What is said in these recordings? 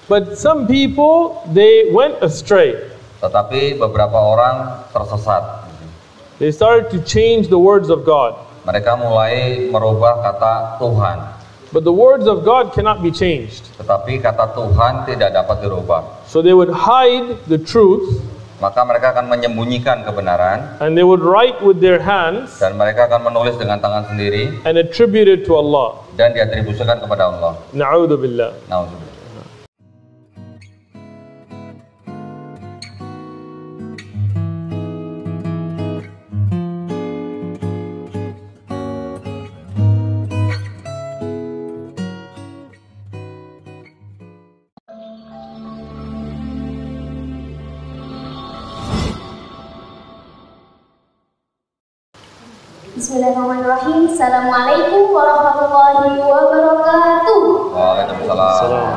But some people, they went astray. Tetapi beberapa orang tersesat. They started to change the words of God. Mereka mulai merubah kata Tuhan. But the words of God cannot be changed. Tetapi kata Tuhan tidak dapat dirubah. So they would hide the truth. Maka mereka akan menyembunyikan kebenaran. And they would write with their hands. Dan mereka akan menulis dengan tangan sendiri. And attribute it to Allah. Dan diatribusikan kepada Allah. Na'udhu billah. Na'udzubillah. Bismillahirrahmanirrahim. Assalamualaikum warahmatullahi wabarakatuh. Waalaikumsalam.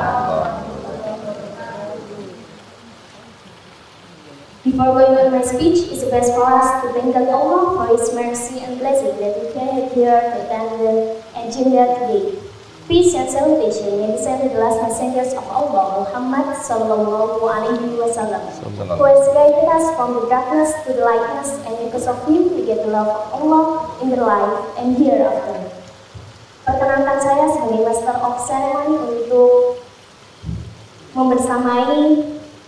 Before going on my speech, it's best for us to thank Allah for His mercy and blessing that we can here to attend the agenda today. Peace and salutation may descend to the last messengers of Allah, Muhammad sallallahu alaihi wasallam, who has guided us from the darkness to the lightness, and because of Him we get the love of Allah in the life and hereafter. Perkenankan saya sebagai Master of Ceremony untuk membersamai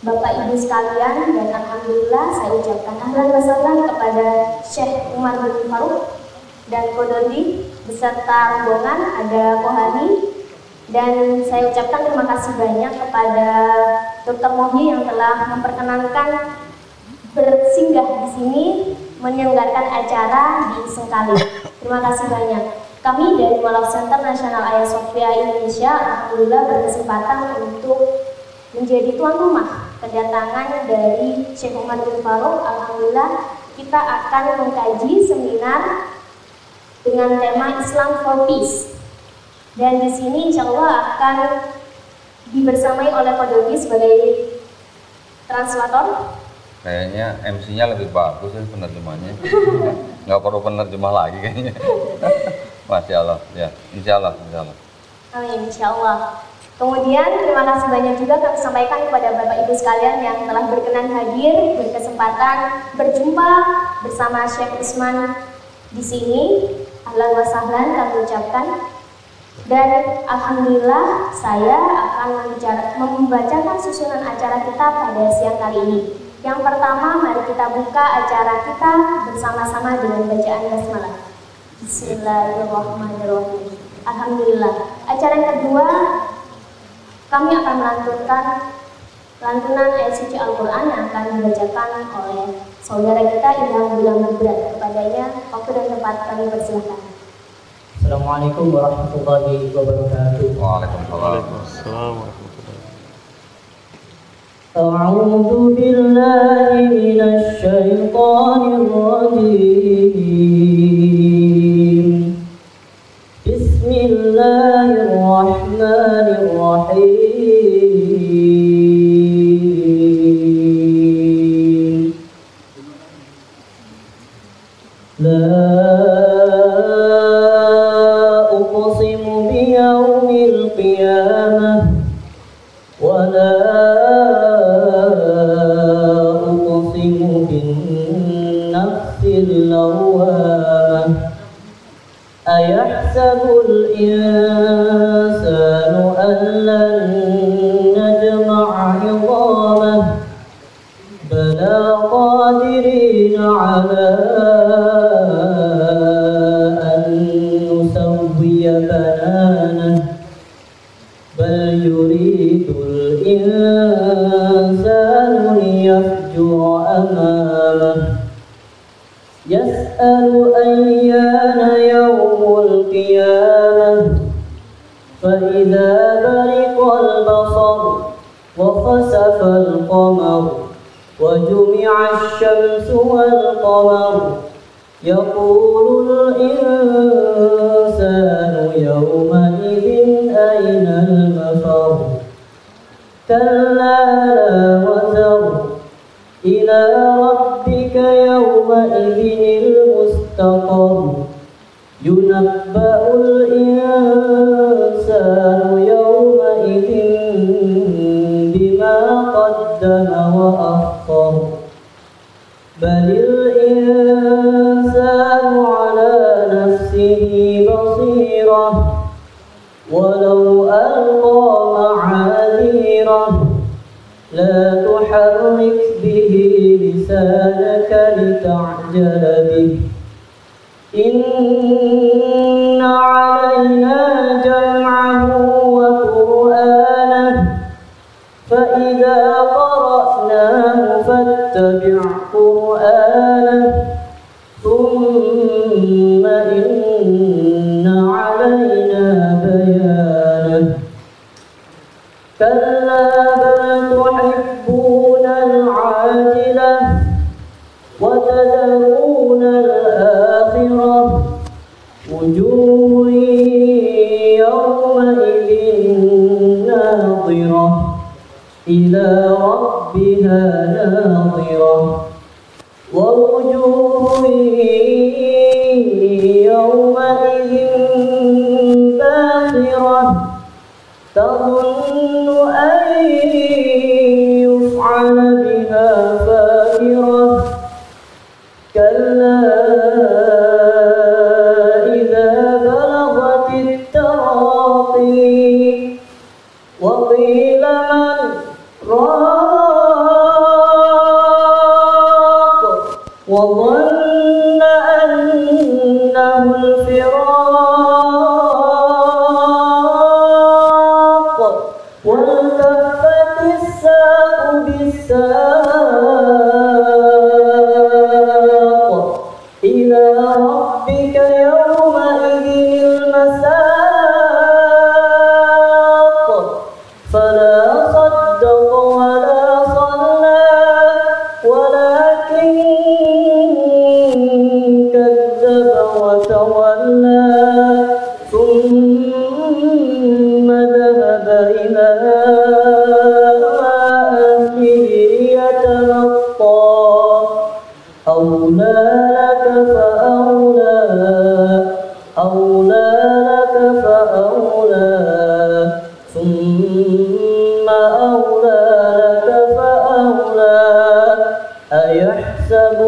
Bapak Ibu sekalian, dan alhamdulillah saya ucapkan ahlan wa sahlan kepada Syekh Umar bin Faruq dan Kododi beserta rombongan, ada Kohani, dan saya ucapkan terima kasih banyak kepada Dr. Mohyi yang telah memperkenankan bersinggah di sini menyelenggarakan acara di Sengkali. Terima kasih banyak. Kami dari Walaf Center Nasional Hagia Sophia Indonesia alhamdulillah berkesempatan untuk menjadi tuan rumah kedatangan dari Syekh Umar bin Faruq. Alhamdulillah kita akan mengkaji seminar dengan tema Islam for Peace, dan di sini insya Allah akan dibersamai oleh Kodogi sebagai translator. Kayaknya MC-nya lebih bagus ya penerjemahnya. Nggak perlu penerjemah lagi kayaknya. Masya Allah, ya, insya Allah, insya Allah. Amin, insya Allah. Kemudian terima kasih banyak juga kami sampaikan kepada Bapak Ibu sekalian yang telah berkenan hadir, berkesempatan berjumpa bersama Syekh Usman di sini. Ahlan wa sahlan kami ucapkan, dan alhamdulillah saya akan membacakan susunan acara kita pada siang kali ini. Yang pertama, mari kita buka acara kita bersama-sama dengan bacaan basmalah. Bismillahirrahmanirrahim. Alhamdulillah. Acara yang kedua, kami akan melantunkan lantunan ayat suci Al-Quran yang akan dibacakan oleh saudara kita Ilham Bilang Berat. Kepadanya waktu dan tempat kami persilahkan. Assalamualaikum warahmatullahi wabarakatuh. Waalaikumsalam. A'udzu billahi minasy syaithanir rajim. Bismillahirrahmanirrahim. La uqsimu biyaumil qiyamah wa la uqsimu bin nafsil lawwamah. Ayahsabul insanu an lan najma'a 'idhamah bala qadirin 'ala bal yuridul insanu liyafjura amamah yas'alu ayyana yawmul qiyamah fa idza bariqal basar wa khasafal qamar wa jumi'ash syamsu wal qamar yaqulul insanu yawma'idhin aynal mafar kalla la wazar ila rabbika yawma'idhinil mustaqar yunabba'ul insanu yawma'idhin قدم وأخر بل الإنسان على نفسه بصيرة ولو ألقى معاذيره لا تحرك به لسانك لتعجل به إن علينا جمعه وقرآنه فإذا قرأناه فاتبع قرآنه ثم إن علينا بيانه كلا بل تحبون العاجلة وتذرون الآخرة وجوه يومئذ ناظرة إلى ربها ناظرة ووجوه يومئذ باسرة تظن أن يفعل بها فاقرة كلا إذا بلغت التراقي وقيل من راق وظن أنه الفراق والتفت الساق بالساق إلى ربك يومئذ المساق فلا صدق ولا صلى ولكن كذب وتولى ثم ذهب إلى أهله يتمطى أولى لك فأولى أولى لك فأولى ثم أولى لك فأولى أيحسب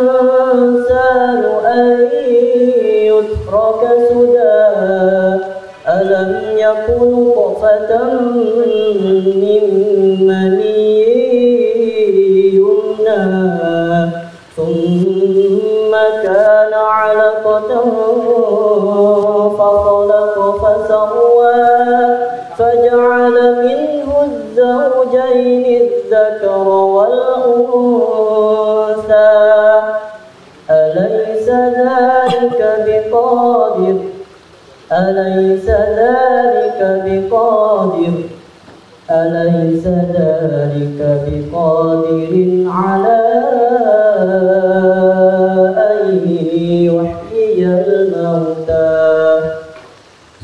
الإنسان أن يترك سدى ألم يكن نطفة من مني يمنى ثم كان علقة فخلق فسوى فجعل منه الزوجين الذكر والأنثى أليس ذلك بقادر أليس ذلك بقادر أليس ذلك بقادر على أن يحيي الموتى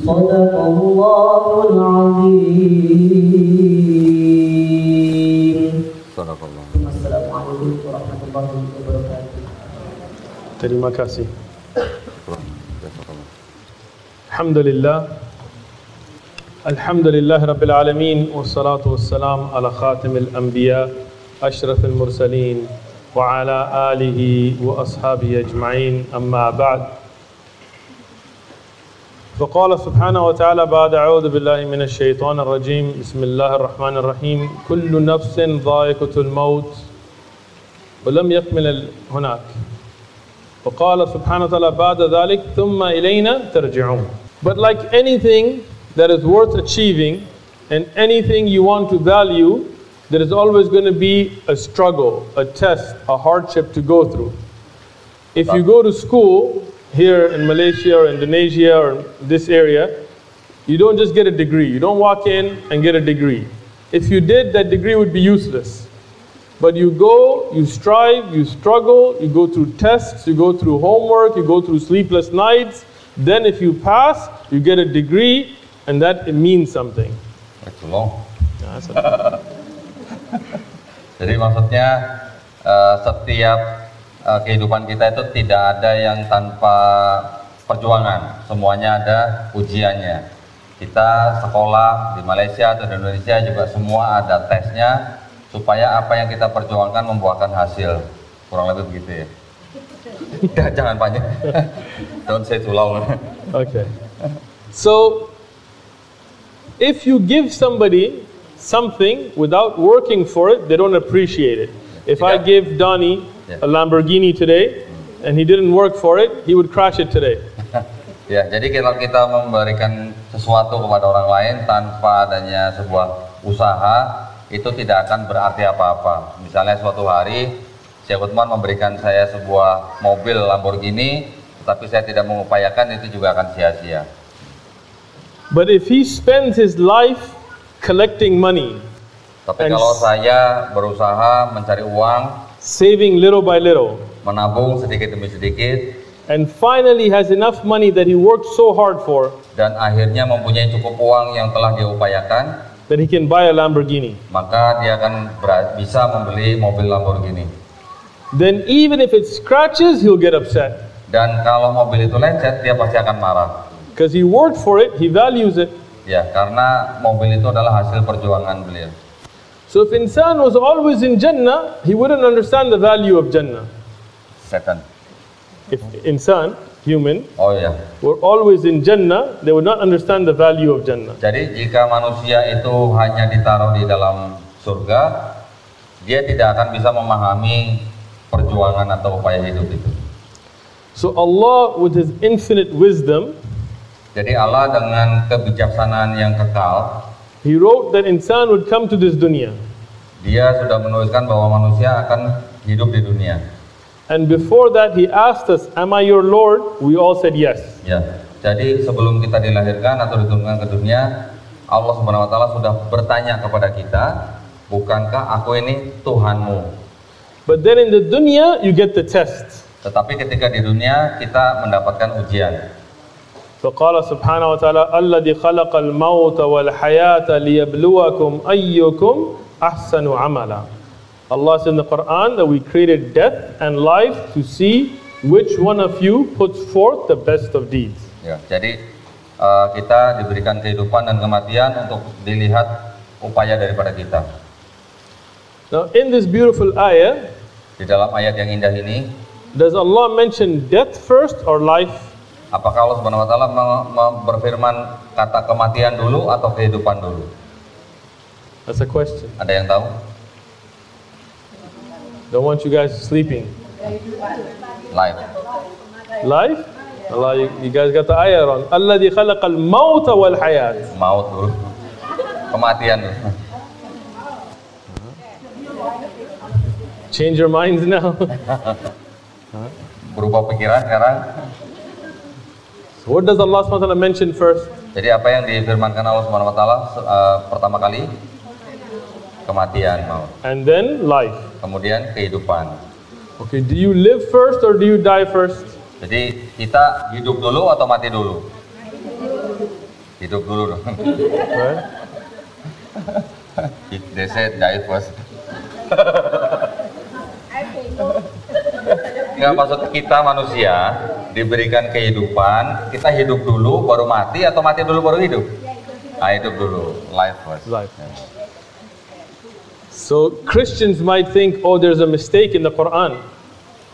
صدق الله العظيم. Assalamualaikum warahmatullahi wabarakatuh. Terima kasih. Alhamdulillah. Alhamdulillah Rabbil Alameen. Wassalatu wassalam ala khatimil anbiya ashrafil mursaleen wa ala alihi wa ashabihi ajma'in amma ba'd. فقال سبحانه وتعالى بعد أعوذ بالله من الشيطان الرجيم بسم الله الرحمن الرحيم كل نفس ذائقة الموت ولم يكمل هناك وقال سبحانه وتعالى بعد ذلك ثم إلينا ترجعون. But like anything that is worth achieving and anything you want to value, there is always going to be a struggle, a test, a hardship to go through. If you go to school here in Malaysia or Indonesia or this area, you don't just get a degree. You don't walk in and get a degree. If you did, that degree would be useless. But you go, you strive, you struggle, you go through tests, you go through homework, you go through sleepless nights. Then if you pass, you get a degree, and that it means something. That's long. Jadi maksudnya setiap kehidupan kita itu tidak ada yang tanpa perjuangan, semuanya ada ujiannya. Kita sekolah di Malaysia atau di Indonesia juga semua ada tesnya supaya apa yang kita perjuangkan membuahkan hasil. Kurang lebih begitu ya. Jangan panjang. Don't say too long. Okay. So, if you give somebody something without working for it, they don't appreciate it. If I give Donnie a Lamborghini today and he didn't work for it, he would crash it today. Ya, jadi kalau kita memberikan sesuatu kepada orang lain tanpa adanya sebuah usaha, itu tidak akan berarti apa-apa. Misalnya suatu hari Syekh Uthman memberikan saya sebuah mobil Lamborghini, tapi saya tidak mengupayakan, itu juga akan sia-sia. But if he spends his life collecting money, tapi kalau saya berusaha mencari uang, saving little by little, menabung sedikit demi sedikit, and finally has enough money that he worked so hard for, dan akhirnya mempunyai cukup uang yang telah dia upayakan, that he can buy a Lamborghini, maka dia akan bisa membeli mobil Lamborghini. then even if it scratches, he'll get upset. Dan kalau mobil itu lecet, dia pasti akan marah. Because he worked for it, he values it. Ya, karena mobil itu adalah hasil perjuangan beliau. So if insan was always in Jannah, he wouldn't understand the value of Jannah. Setan. If insan, human, Oh ya. were always in Jannah, they would not understand the value of Jannah. Jadi jika manusia itu hanya ditaruh di dalam surga, dia tidak akan bisa memahami perjuangan atau upaya hidup itu. So Allah, with His infinite wisdom, jadi Allah dengan kebijaksanaan yang kekal, He wrote that insan would come to this dunya. Dia sudah menuliskan bahwa manusia akan hidup di dunia. And before that, He asked us, "Am I your Lord?" We all said yes. Ya, jadi sebelum kita dilahirkan atau diturunkan ke dunia, Allah Subhanahu Wa Taala sudah bertanya kepada kita, bukankah aku ini Tuhanmu? But then in the dunya, you get the test. Tetapi ketika di dunia kita mendapatkan ujian. فقال سبحانه وتعالى الذي خلق الموت والحياة ليبلوكم أيكم أحسن عملا. Allah says in the Quran that we created death and life to see which one of you puts forth the best of deeds. Ya, jadi kita diberikan kehidupan dan kematian untuk dilihat upaya daripada kita. Now in this beautiful ayah, Di dalam ayat yang indah ini, does Allah mention death first or life? apakah Allah Subhanahu Wa Taala berfirman kata kematian dulu atau kehidupan dulu? That's a question. Ada yang tahu? Don't want you guys sleeping. Live. Life? Allah, you guys got the ayah wrong. الذي خلق الموت والحياة. Maut dulu. Kematian dulu. Change your minds now. Berubah pikiran sekarang. So what does Allah SWT mention first? Jadi apa yang difirmankan Allah Subhanahu Wa Taala pertama kali? Kematian, maut. And then life. Kemudian kehidupan. Okay, do you live first or do you die first? Jadi kita hidup dulu atau mati dulu? Hidup dulu dong. Right? They said die first. Nggak, maksud kita manusia diberikan kehidupan, kita hidup dulu baru mati atau mati dulu baru hidup? Ah, hidup dulu, life first. Life. So Christians might think, oh, there's a mistake in the Quran.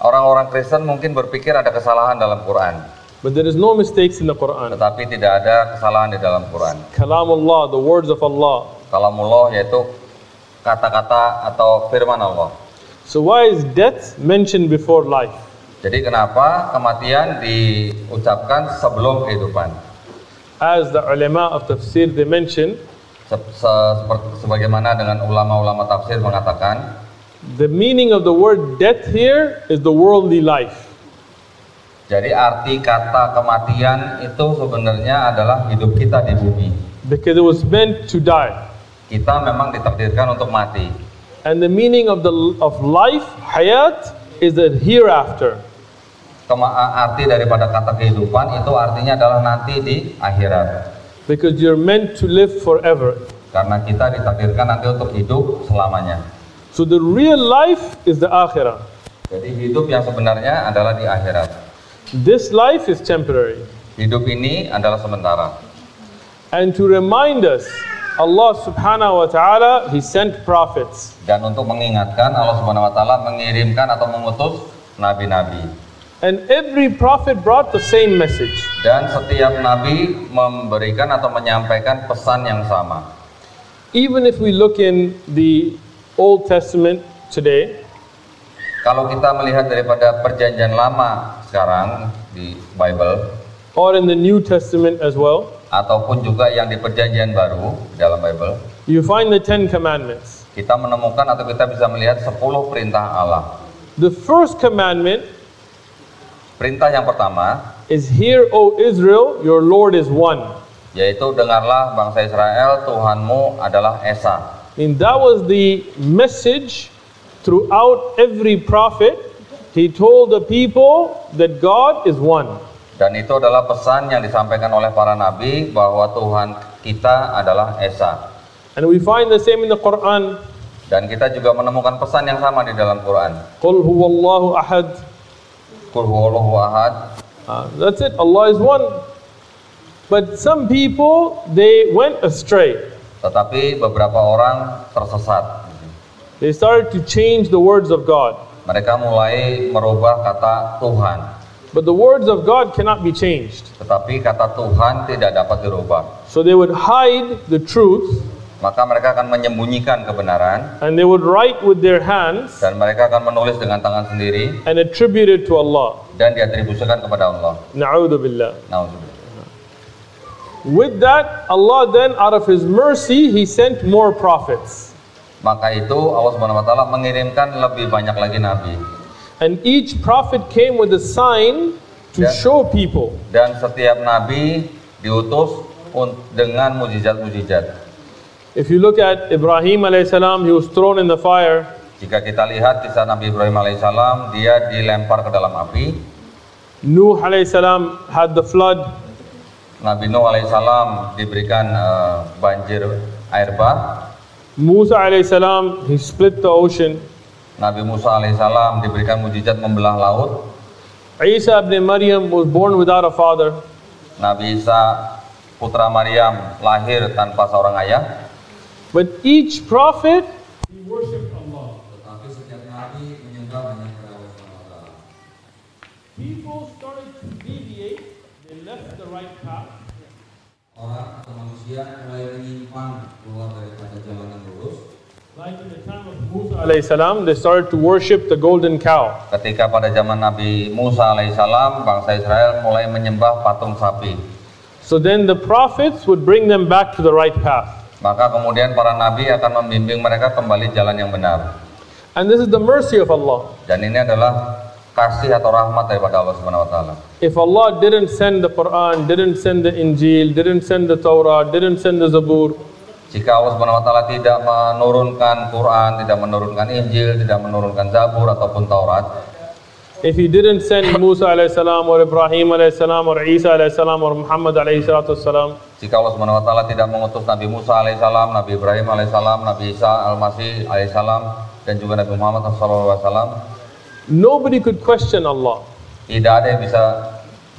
Orang-orang Kristen mungkin berpikir ada kesalahan dalam Quran, But there is no mistakes in the Quran. tetapi tidak ada kesalahan di dalam Quran. Kalamullah, the words of Allah. Kalamullah yaitu kata-kata atau firman Allah. So why is death mentioned before life? Jadi kenapa kematian diucapkan sebelum kehidupan? As the ulama of tafsir, they mention, Sebagaimana dengan ulama-ulama tafsir mengatakan, the meaning of the word death here is the worldly life. jadi arti kata kematian itu sebenarnya adalah hidup kita di bumi. Because it was meant to die. Kita memang ditakdirkan untuk mati. And the meaning of life, hayat, is the hereafter. Arti daripada kata kehidupan itu artinya adalah nanti di akhirat. Because you're meant to live forever. Karena kita ditakdirkan nanti untuk hidup selamanya. So the real life is the akhirah. Jadi hidup yang sebenarnya adalah di akhirat. This life is temporary. Hidup ini adalah sementara. And to remind us, Allah subhanahu wa ta'ala, He sent prophets. Dan untuk mengingatkan, Allah Subhanahu wa taala mengirimkan atau mengutus nabi-nabi. And every prophet brought the same message. Dan setiap nabi memberikan atau menyampaikan pesan yang sama. Even if we look in the Old Testament today, Kalau kita melihat daripada perjanjian lama sekarang di Bible, or in the New Testament as well, ataupun juga yang di perjanjian baru dalam Bible, you find the 10 commandments. kita menemukan atau kita bisa melihat 10 perintah Allah. The first commandment Perintah yang pertama, is, "Hear, O Israel, your Lord is one." yaitu dengarlah bangsa Israel, Tuhanmu adalah Esa. I mean, that was the message throughout every prophet. He told the people that God is one. Dan itu adalah pesan yang disampaikan oleh para nabi bahwa Tuhan kita adalah Esa. And we find the same in the Quran. Dan kita juga menemukan pesan yang sama di dalam Quran. Qul huwallahu ahad. Qul huwallahu ahad. That's it. Allah is one. But some people, they went astray. Tetapi beberapa orang tersesat. They started to change the words of God. Mereka mulai merubah kata Tuhan. But the words of God cannot be changed. Tetapi kata Tuhan tidak dapat dirubah. So they would hide the truth, Maka mereka akan menyembunyikan kebenaran. and they would write with their hands Dan mereka akan menulis dengan tangan sendiri. and attribute it to Allah. Dan diatribusikan kepada Allah. Na'udhu billah. Nauzubillah. With that, Allah then, out of His mercy, He sent more prophets. Maka itu Allah Subhanahu wa taala mengirimkan lebih banyak lagi nabi. And each prophet came with a sign to Yeah. show people. Dan setiap nabi diutus dengan mujizat-mujizat. If you look at Ibrahim alayhi salam, he was thrown in the fire. Jika kita lihat kisah Nabi Ibrahim alaihissalam, dia dilempar ke dalam api. Nuh alayhi salam had the flood. Nabi Nuh alaihissalam diberikan banjir air bah. Musa alayhi salam, he split the ocean. Nabi Musa alaihissalam diberikan mujizat membelah laut. Isa ibn Maryam was born without a father. Nabi Isa putra Maryam lahir tanpa seorang ayah. But each prophet, Tetapi setiap nabi menyembah hanya kepada Allah Subhanahu wa taala. people started to deviate. They left the right path. Orang atau manusia mulai menyimpang keluar daripada jalan yang lurus. Like in the time of Musa alayhi salam, they started to worship the golden cow. Ketika pada zaman Nabi Musa alaihissalam, bangsa Israel mulai menyembah patung sapi. So then the prophets would bring them back to the right path. Maka kemudian para nabi akan membimbing mereka kembali jalan yang benar. And this is the mercy of Allah. Dan ini adalah kasih atau rahmat daripada Allah Subhanahu wa taala. If Allah didn't send the Quran, didn't send the Injil, didn't send the Torah, didn't send the Zabur, Jika Allah Subhanahu wa taala tidak menurunkan Quran, tidak menurunkan Injil, tidak menurunkan Zabur ataupun Taurat, if He didn't send Musa alayhi salam or Ibrahim alayhi salam or Isa alayhi salam or Muhammad alayhi salatu salam, jika Allah Subhanahu wa taala tidak mengutus Nabi Musa alaihissalam, Nabi Ibrahim alaihissalam, Nabi Isa al-Masih alaihissalam dan juga Nabi Muhammad sallallahu alaihi wasallam, nobody could question Allah. tidak ada yang bisa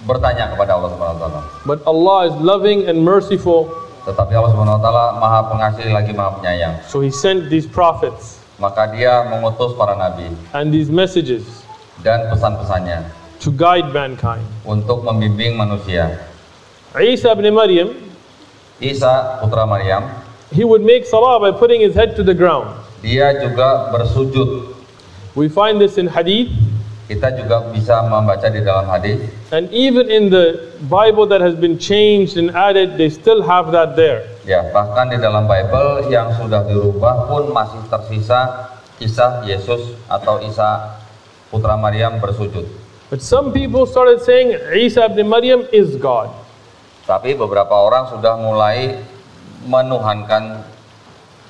bertanya kepada Allah Subhanahu wa taala. But Allah is loving and merciful, Tetapi Allah Subhanahu wa taala Maha Pengasih lagi Maha Penyayang. so He sent these prophets Maka Dia mengutus para nabi and these messages dan pesan-pesannya to guide mankind. untuk membimbing manusia. Isa ibn Maryam, Isa putra Maryam, he would make salah by putting his head to the ground. dia juga bersujud. We find this in hadith, Kita juga bisa membaca di dalam hadis. and even in the Bible that has been changed and added, they still have that there. Ya, bahkan di dalam Bible yang sudah dirubah pun masih tersisa kisah Yesus atau Isa putra Maryam bersujud. But some people started saying Isa ibn Maryam is God. Tapi beberapa orang sudah mulai menuhankan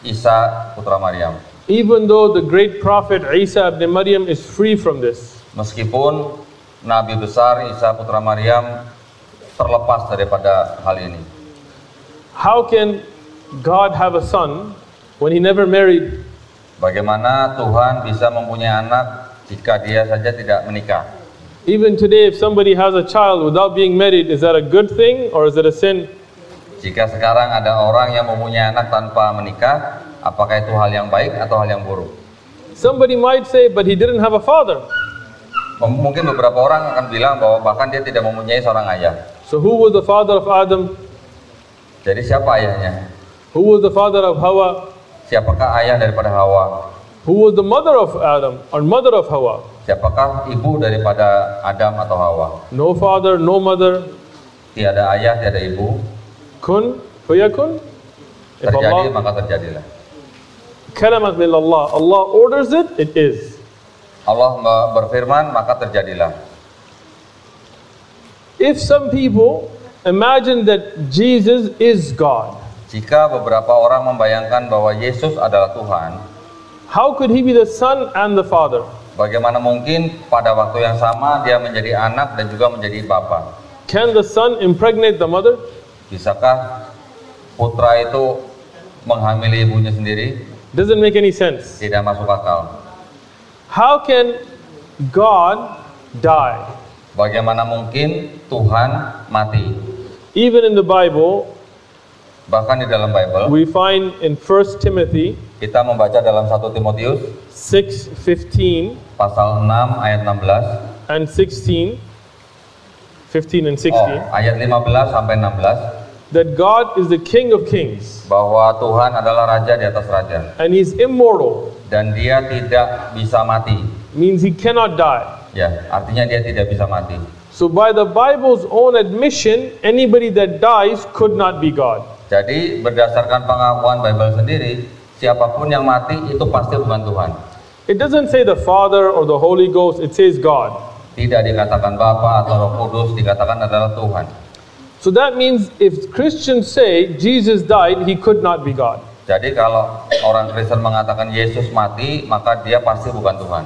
Isa putra Maryam. Even though the great prophet Isa ibn Maryam is free from this. Meskipun Nabi besar Isa putra Maryam terlepas daripada hal ini. How can God have a son when He never married? Bagaimana Tuhan bisa mempunyai anak jika Dia saja tidak menikah? Even today, if somebody has a child without being married, is that a good thing or is it a sin? Jika sekarang ada orang yang mempunyai anak tanpa menikah, apakah itu hal yang baik atau hal yang buruk? Somebody might say, but he didn't have a father. Mungkin beberapa orang akan bilang bahwa bahkan dia tidak mempunyai seorang ayah. So who was the father of Adam? Jadi siapa ayahnya? Who was the father of Hawa? Siapakah ayah daripada Hawa? Who was the mother of Adam or mother of Hawa? Siapakah ibu daripada Adam atau Hawa? No father, no mother. Tiada ayah, tiada ibu. Kun fayakun. If Terjadi Allah maka terjadilah. kalamat min Allah, Allah orders it, it is. Allah berfirman maka terjadilah. If some people imagine that Jesus is God, Jika beberapa orang membayangkan bahwa Yesus adalah Tuhan, how could he be the son and the father? bagaimana mungkin pada waktu yang sama dia menjadi anak dan juga menjadi bapa? Can the son impregnate the mother? Bisakah putra itu menghamili ibunya sendiri? Doesn't make any sense. Tidak masuk akal. How can God die? Bagaimana mungkin Tuhan mati? Even in the Bible, Bahkan di dalam Bible, we find in 1 Timothy kita membaca dalam 1 Timotius 6:15 pasal 6 ayat 16. and 16, 15 and 16, Ayat 15 sampai 16, that God is the King of Kings bahwa Tuhan adalah raja di atas raja and He's immortal, dan dia tidak bisa mati. means He cannot die. Ya, artinya dia tidak bisa mati. So by the Bible's own admission, anybody that dies could not be God. Jadi berdasarkan pengakuan Bible sendiri, siapapun yang mati itu pasti bukan Tuhan. It doesn't say the Father or the Holy Ghost, it says God. Tidak dikatakan Bapa atau Roh Kudus, dikatakan adalah Tuhan. So that means if Christians say Jesus died, He could not be God. Jadi kalau orang Kristen mengatakan Yesus mati, maka dia pasti bukan Tuhan.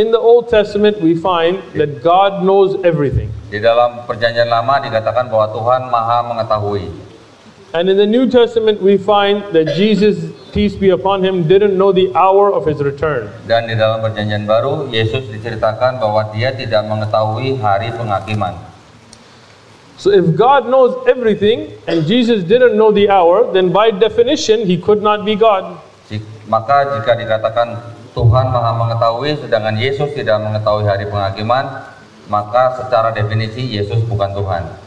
In the Old Testament, we find that God knows everything. Di dalam Perjanjian Lama dikatakan bahwa Tuhan Maha mengetahui. And in the New Testament, we find that Jesus, peace be upon Him, didn't know the hour of His return. Dan di dalam Perjanjian Baru, Yesus diceritakan bahwa dia tidak mengetahui hari penghakiman. So if God knows everything and Jesus didn't know the hour, then by definition, He could not be God. Maka jika dikatakan Tuhan Maha mengetahui, sedangkan Yesus tidak mengetahui hari penghakiman, maka secara definisi Yesus bukan Tuhan.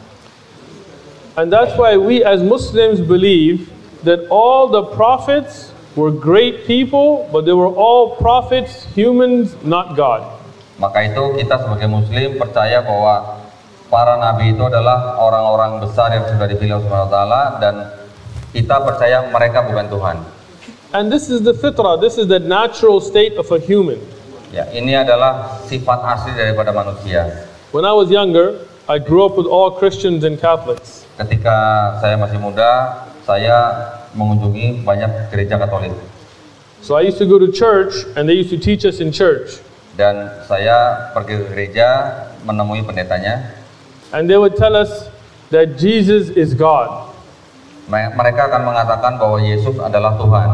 And that's why we as Muslims believe that all the prophets were great people, but they were all prophets, humans, not God. Maka itu kita sebagai Muslim percaya bahwa para nabi itu adalah orang-orang besar yang sudah dipilih oleh Allah, dan kita percaya mereka bukan Tuhan. And this is the fitrah, this is the natural state of a human. Ya, ini adalah sifat asli daripada manusia. When I was younger, I grew up with all Christians and Catholics. Ketika saya masih muda, saya mengunjungi banyak gereja Katolik. So I used to go to church and they used to teach us in church. Dan saya pergi ke gereja menemui pendetanya. And they would tell us that Jesus is God. Mereka akan mengatakan bahwa Yesus adalah Tuhan.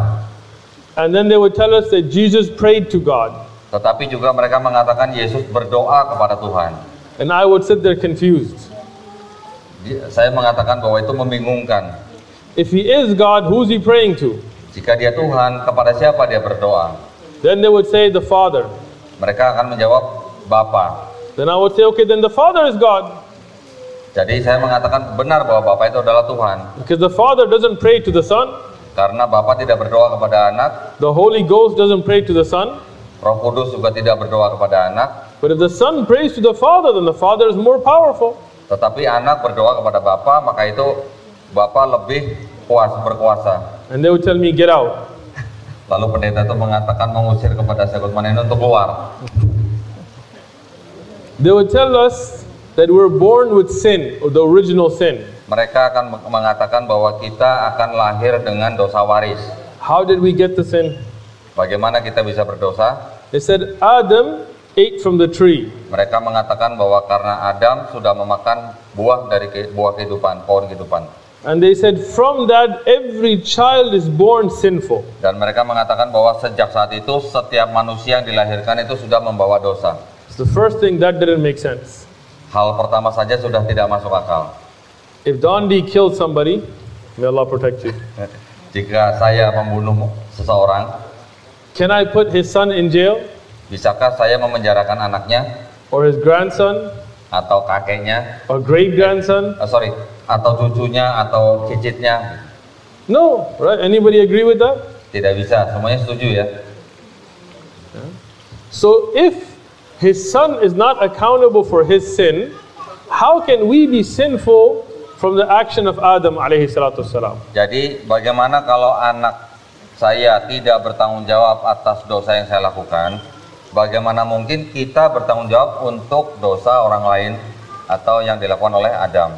And then they would tell us that Jesus prayed to God. Tetapi juga mereka mengatakan Yesus berdoa kepada Tuhan. And I would sit there confused. Saya mengatakan bahwa itu membingungkan. If He is God, who's He praying to? Jika dia Tuhan, kepada siapa dia berdoa? Then they would say the Father. Mereka akan menjawab Bapa. Then I would say, okay, then the Father is God. Jadi saya mengatakan benar bahwa Bapa itu adalah Tuhan. Because the Father doesn't pray to the Son. Karena Bapa tidak berdoa kepada anak. The Holy Ghost doesn't pray to the Son. Roh Kudus juga tidak berdoa kepada anak. But if the Son prays to the Father, then the Father is more powerful. Tetapi anak berdoa kepada Bapa, maka itu Bapa lebih berkuasa. And they would tell me, get out. Lalu pendeta itu mengatakan mengusir kepada Syekh Utsman ini untuk keluar. They would tell us that we're born with sin, or the original sin. Mereka akan mengatakan bahwa kita akan lahir dengan dosa waris. How did we get the sin? Bagaimana kita bisa berdosa? They said Adam ate from the tree. Mereka mengatakan bahwa karena Adam sudah memakan buah dari buah kehidupan, pohon kehidupan. And they said from that every child is born sinful. Dan mereka mengatakan bahwa sejak saat itu setiap manusia yang dilahirkan itu sudah membawa dosa. It's the first thing that didn't make sense. Hal pertama saja sudah tidak masuk akal. If Dondi killed somebody, May Allah protect you. Jika saya membunuh seseorang, Can I put his son in jail? bisakah saya memenjarakan anaknya Or his grandson? atau kakeknya, Or great grandson? atau cucunya atau cicitnya? No, right? Anybody agree with that? Tidak bisa, semuanya setuju ya. So if his son is not accountable for his sin, how can we be sinful from the action of Adam alaihi salatu wassalam? Jadi bagaimana kalau anak saya tidak bertanggung jawab atas dosa yang saya lakukan? Bagaimana mungkin kita bertanggung jawab untuk dosa orang lain atau yang dilakukan oleh Adam?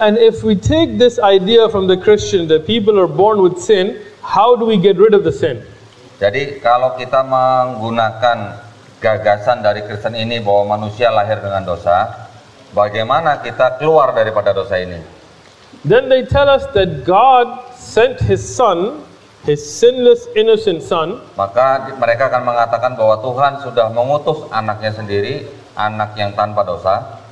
And if we take this idea from the Christian that people are born with sin, how do we get rid of the sin? Jadi kalau kita menggunakan gagasan dari Kristen ini bahwa manusia lahir dengan dosa, bagaimana kita keluar daripada dosa ini? Then they tell us that God sent his son, his sinless innocent son, Maka mereka akan mengatakan bahwa Tuhan sudah mengutus anaknya sendiri, anak yang tanpa dosa,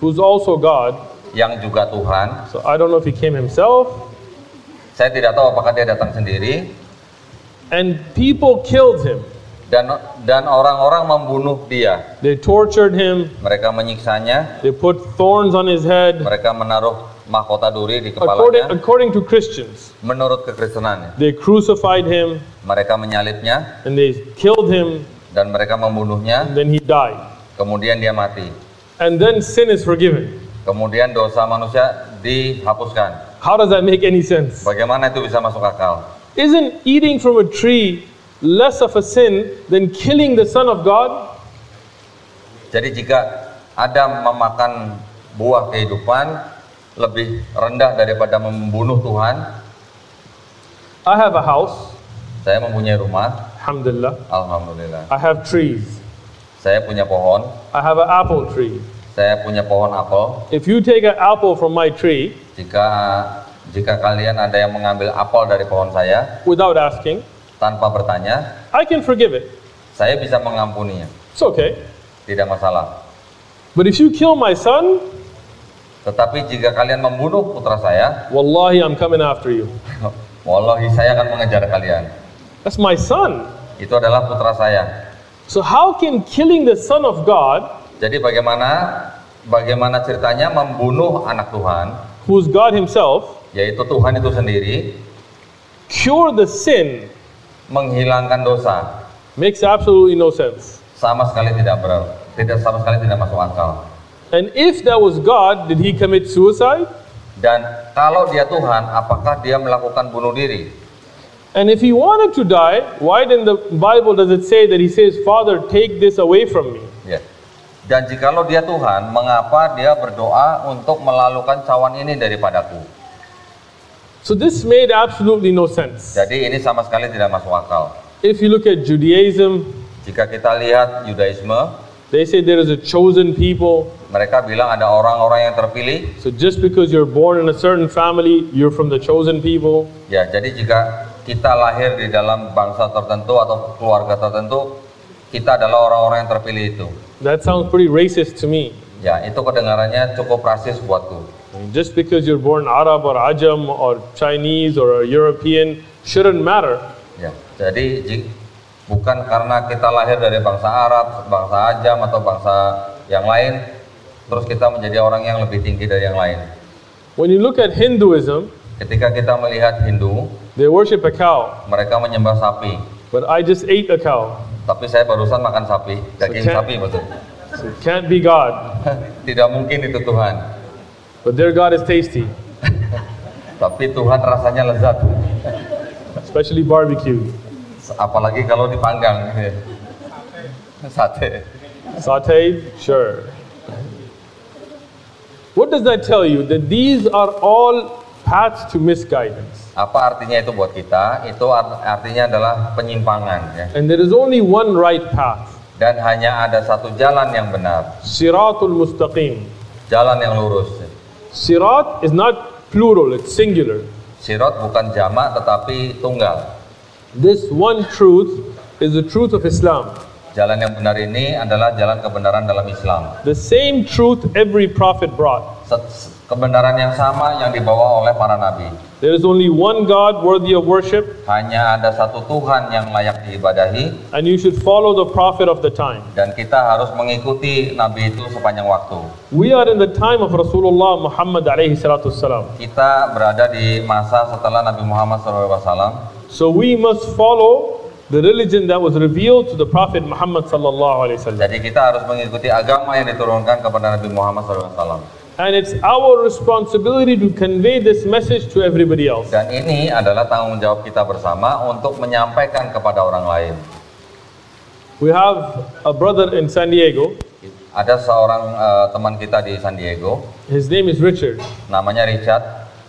who's also God. yang juga Tuhan. So I don't know if he came himself. Saya tidak tahu apakah dia datang sendiri, And people killed him. dan orang-orang membunuh dia. They tortured him. Mereka menyiksanya, They put thorns on his head. mereka menaruh mahkota duri di kepalanya. According to Christians, Menurut kekristenannya, they crucified him mereka menyalibnya and they killed him. dan mereka membunuhnya. And then he died. Kemudian dia mati. And then sin is forgiven. Kemudian dosa manusia dihapuskan. How does that make any sense? Bagaimana itu bisa masuk akal? Isn't eating from a tree less of a sin than killing the Son of God? Jadi jika Adam memakan buah kehidupan lebih rendah daripada membunuh Tuhan. I have a house, Saya mempunyai rumah, alhamdulillah. alhamdulillah. I have trees. Saya punya pohon, I have an apple tree. saya punya pohon apel. If you take an apple from my tree Jika kalian ada yang mengambil apel dari pohon saya without asking, tanpa bertanya, I can forgive it. saya bisa mengampuninya, It's okay. tidak masalah. But if you kill my son, Tetapi jika kalian membunuh putra saya, wallahi, I'm coming after you. wallahi saya akan mengejar kalian. That's my son. Itu adalah putra saya. So how can killing the Son of God, Jadi bagaimana ceritanya membunuh anak Tuhan, who's God himself, yaitu Tuhan itu sendiri, cure the sin? menghilangkan dosa? Makes absolutely no sense. Sama sekali sama sekali tidak masuk akal. And if that was God, did he commit suicide? Dan kalau dia Tuhan, apakah dia melakukan bunuh diri? And if he wanted to die, why in the Bible does it say that he says, Father, take this away from me? Ya. Dan jikalau dia Tuhan, mengapa dia berdoa untuk melalukan cawan ini daripadaku? So this made absolutely no sense. Jadi ini sama sekali tidak masuk akal. If you look at Judaism, Jika kita lihat Yudaisme, they say there is a chosen people. mereka bilang ada orang-orang yang terpilih. So just because you're born in a certain family, you're from the chosen people. Ya, jadi jika kita lahir di dalam bangsa tertentu atau keluarga tertentu, kita adalah orang-orang yang terpilih itu. That sounds pretty racist to me. Ya, itu kedengarannya cukup rasis buatku. Just because you're born Arab or Ajam or Chinese or a European shouldn't matter. Ya, jadi bukan karena kita lahir dari bangsa Arab, bangsa Ajam atau bangsa yang lain, terus kita menjadi orang yang lebih tinggi dari yang lain. When you look at Hinduism, Ketika kita melihat Hindu, they worship a cow, mereka menyembah sapi. but I just ate a cow. Tapi saya barusan makan sapi, daging So sapi maksud. So it can't be God, Tidak mungkin itu Tuhan. but their God is tasty, Tapi Tuhan rasanya lezat. especially barbecue. Apalagi kalau dipanggang. Sate. Sauteed, sure. What does that tell you? That these are all paths to misguidance. Apa artinya itu buat kita? Itu artinya adalah penyimpangan ya. And there is only one right path. Dan hanya ada satu jalan yang benar, Siratul Mustaqim. jalan yang lurus. Sirat is not plural, it's singular. Sirat bukan jamak tetapi tunggal. This one truth is the truth of Islam. Jalan yang benar ini adalah jalan kebenaran dalam Islam. The same truth every prophet brought. kebenaran yang sama yang dibawa oleh para nabi. There is only one God worthy of worship, Hanya ada satu Tuhan yang layak diibadahi, and you should follow the prophet of the time. dan kita harus mengikuti nabi itu sepanjang waktu. We are in the time of Rasulullah Muhammad alayhi salatu wassalam. Kita berada di masa setelah Nabi Muhammad SAW. So we must follow the religion that was revealed to the Prophet Muhammad sallallahu alaihi wasallam. Jadi kita harus mengikuti agama yang diturunkan kepada Nabi Muhammad SAW. And it's our responsibility to convey this message to everybody else. Dan ini adalah tanggung jawab kita bersama untuk menyampaikan kepada orang lain. We have a brother in San Diego. Ada seorang teman kita di San Diego, His name is Richard. namanya Richard.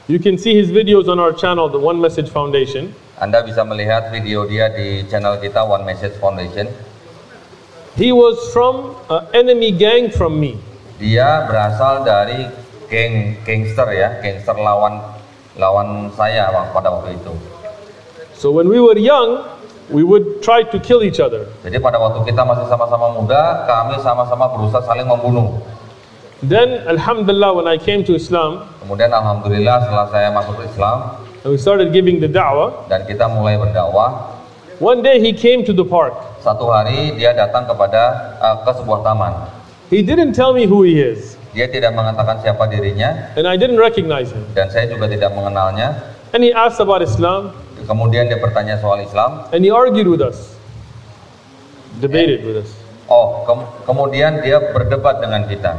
You can see his videos on our channel, the One Message Foundation. Anda bisa melihat video dia di channel kita One Message Foundation. He was from an enemy gang from me. Dia berasal dari gangster ya, gangster lawan saya pada waktu itu. So when we were young, we would try to kill each other. Jadi pada waktu kita masih sama-sama muda, kami sama-sama berusaha saling membunuh. Then, alhamdulillah, when I came to Islam, Kemudian alhamdulillah setelah saya masuk Islam and we started giving the da'wah, dan kita mulai berdakwah, one day he came to the park. satu hari dia datang ke sebuah taman. He didn't tell me who he is, Dia tidak mengatakan siapa dirinya and I didn't recognize him. dan saya juga tidak mengenalnya. And he asked about Islam, Kemudian dia bertanya soal Islam. and he argued with us, debated with us. Kemudian dia berdebat dengan kita.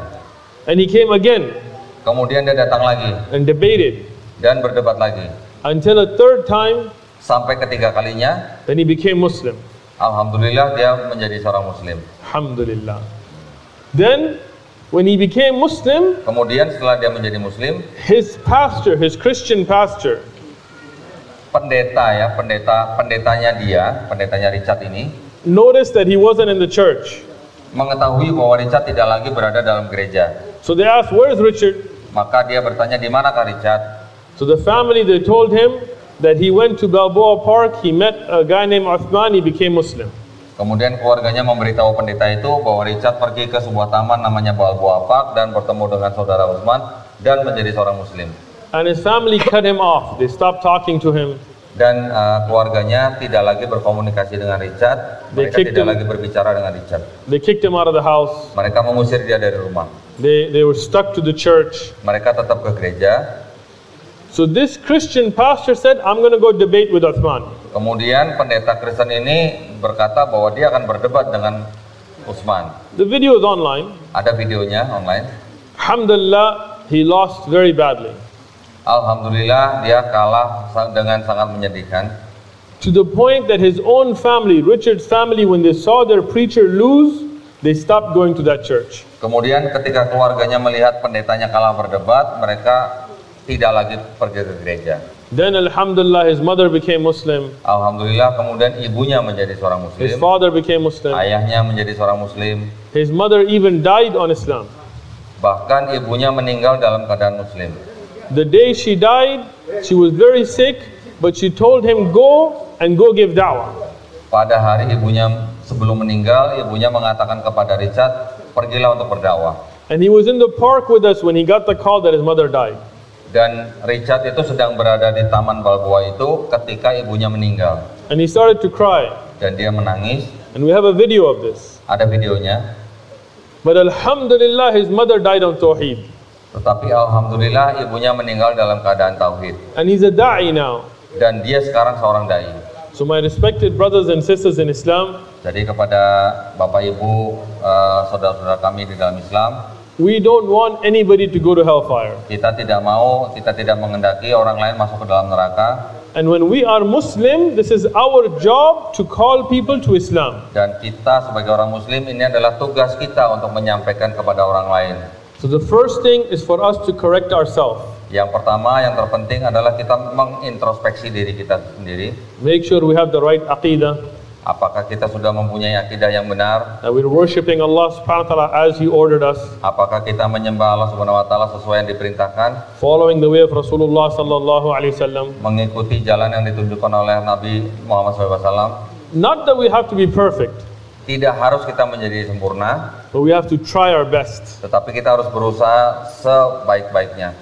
And he came again Kemudian dia datang lagi and debated dan berdebat lagi. until a third time, Sampai ketiga kalinya, then he became Muslim. alhamdulillah dia menjadi seorang Muslim. Alhamdulillah. Then, when he became Muslim, Kemudian setelah dia menjadi Muslim, his pastor, his Christian pastor, pendetanya Richard ini noticed that he wasn't in the church. mengetahui bahwa Richard tidak lagi berada dalam gereja. So they asked, "Where's Richard?" Maka dia bertanya, di manakah Richard? So the family, they told him that he went to Balboa Park, he met a guy named Uthman, he became Muslim. Kemudian keluarganya memberitahu pendeta itu bahwa Richard pergi ke sebuah taman namanya Balboa Park dan bertemu dengan saudara Uthman dan menjadi seorang Muslim. And his family cut him off. They stopped talking to him. Dan keluarganya tidak lagi berkomunikasi dengan Richard. Mereka tidak lagi berbicara dengan Richard. They kicked him out of the house. Mereka mengusir dia dari rumah. They were stuck to the church. Mereka tetap ke gereja. So this Christian pastor said, "I'm going to go debate with Uthman." Kemudian pendeta Kristen ini berkata bahwa dia akan berdebat dengan Utsman. The video is online. Ada videonya online. Alhamdulillah, he lost very badly. Alhamdulillah dia kalah dengan sangat menyedihkan. To the point that his own family, Richard's family, when they saw their preacher lose, they stopped going to that church. Kemudian ketika keluarganya melihat pendetanya kalah berdebat, mereka tidak lagi pergi ke gereja. Then alhamdulillah, his mother became Muslim. Alhamdulillah kemudian ibunya menjadi seorang His Muslim. father became Muslim. Ayahnya menjadi seorang Muslim. His mother even died on Islam. Bahkan ibunya meninggal dalam keadaan Muslim. The day she died, she was very sick, but she told him, go give da'wah. Pada hari ibunya sebelum meninggal, ibunya mengatakan kepada Richard, pergilah untuk berdakwah. And he was in the park with us when he got the call that his mother died. Dan Richard itu sedang berada di Taman Balboa itu ketika ibunya meninggal. And he started to cry. Dan dia menangis. And we have a video of this. Ada videonya. But alhamdulillah, his mother died on Tawheed. Tetapi alhamdulillah ibunya meninggal dalam keadaan tauhid. And he's a da'i now. Dan dia sekarang seorang dai. So my respected brothers and sisters in Islam, Jadi kepada Bapak Ibu, saudara-saudara kami di dalam Islam, we don't want anybody to go to hellfire. kita tidak mengendaki orang lain masuk ke dalam neraka. And when we are Muslim, this is our job to call people to Islam. Dan kita sebagai orang Muslim, ini adalah tugas kita untuk menyampaikan kepada orang lain. So the first thing is for us to correct ourselves. Yang pertama, yang terpenting adalah kita mengintrospeksi diri kita sendiri. Make sure we have the right aqidah, Apakah kita sudah mempunyai akidah yang benar? that we're worshiping Allah subhanahu wa ta'ala as He ordered us, Apakah kita menyembah Allah Subhanahu wa taala sesuai yang diperintahkan? following the way of Rasulullah sallallahu alaihi wasallam. Mengikuti jalan yang ditunjukkan oleh Nabi Muhammad SAW. Not that we have to be perfect, Tidak harus kita menjadi sempurna, but we have to try our best. tetapi kita harus berusaha sebaik-baiknya.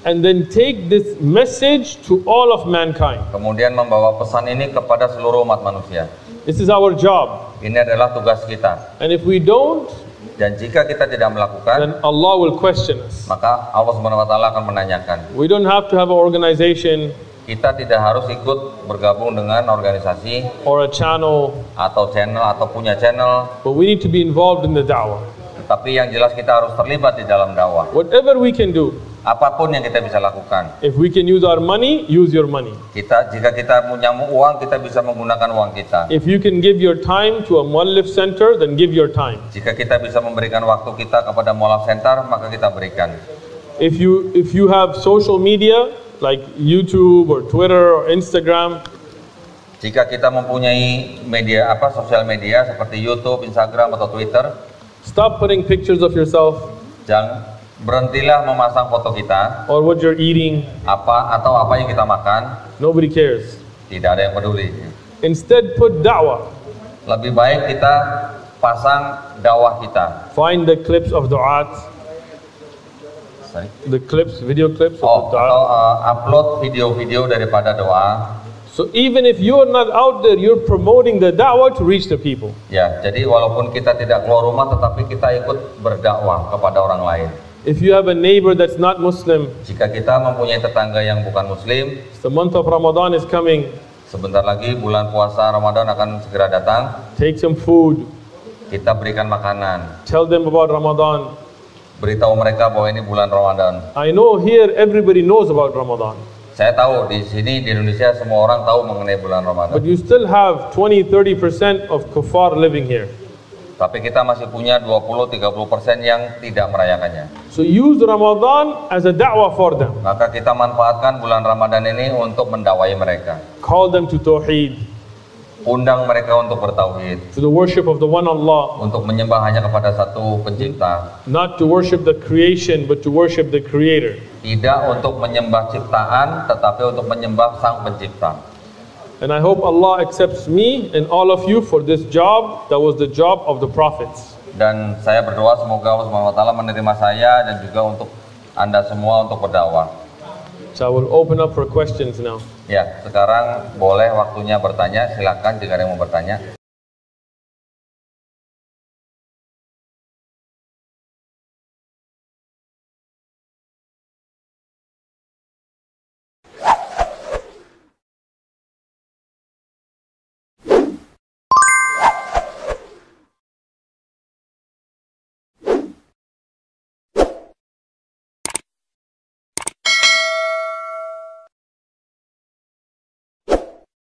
and then take this message to all of mankind. Kemudian membawa pesan ini kepada seluruh umat manusia. This is our job. Ini adalah tugas kita. And if we don't, Dan jika kita tidak melakukan, then Allah will question us. maka Allah Subhanahu wa taala akan menanyakan. We don't have to have an organization Kita tidak harus ikut bergabung dengan organisasi or a channel, atau channel atau punya channel, but we need to be involved in the da'wah. tapi yang jelas kita harus terlibat di dalam dakwah. Whatever we can do, Apapun yang kita bisa lakukan. if we can use our money, use your money. Jika kita punya uang, kita bisa menggunakan uang kita. If you can give your time to a Muallif center, then give your time. Jika kita bisa memberikan waktu kita kepada Muallaf Center, maka kita berikan. If you have social media like YouTube or Twitter or Instagram, Jika kita mempunyai media sosial media seperti YouTube, Instagram atau Twitter, stop putting pictures of yourself berhentilah memasang foto kita or what you're eating. atau apa yang kita makan. Nobody cares. Tidak ada yang peduli. Instead, put da'wah. Lebih baik kita pasang dakwah kita. Find the clips of du'at, the video clips of the Atau du'at. upload video-video daripada doa. So even if you're not out there, you're promoting the da'wah to reach the people. Ya, jadi walaupun kita tidak keluar rumah, tetapi kita ikut berdakwah kepada orang lain. If you have a neighbor that's not Muslim, Jika kita mempunyai tetangga yang bukan Muslim, the month of Ramadan is coming, sebentar lagi bulan puasa Ramadan akan segera datang. take some food, Kita berikan makanan, tell them about Ramadan. beritahu mereka bahwa ini bulan Ramadan. I know here everybody knows about Ramadan, Saya tahu di sini di Indonesia semua orang tahu mengenai bulan Ramadan. but you still have 20-30% of kuffar living here. Tapi kita masih punya 20-30% yang tidak merayakannya. So use Ramadan as a da'wah for them. Maka kita manfaatkan bulan Ramadan ini untuk mendakwai mereka. Call them to Tawheed, Undang mereka untuk bertauhid, to the worship of the one Allah, untuk menyembah hanya kepada satu pencipta. not to worship the creation, but to worship the Creator. Tidak untuk menyembah ciptaan, tetapi untuk menyembah sang pencipta. And I hope Allah accepts me and all of you for this job that was the job of the prophets. Dan saya berdoa semoga Allah Subhanahu wa taala menerima saya dan juga untuk Anda semua untuk berdakwah. So I will open up for questions now. Ya, sekarang boleh waktunya bertanya. Silakan jika ada yang mau bertanya.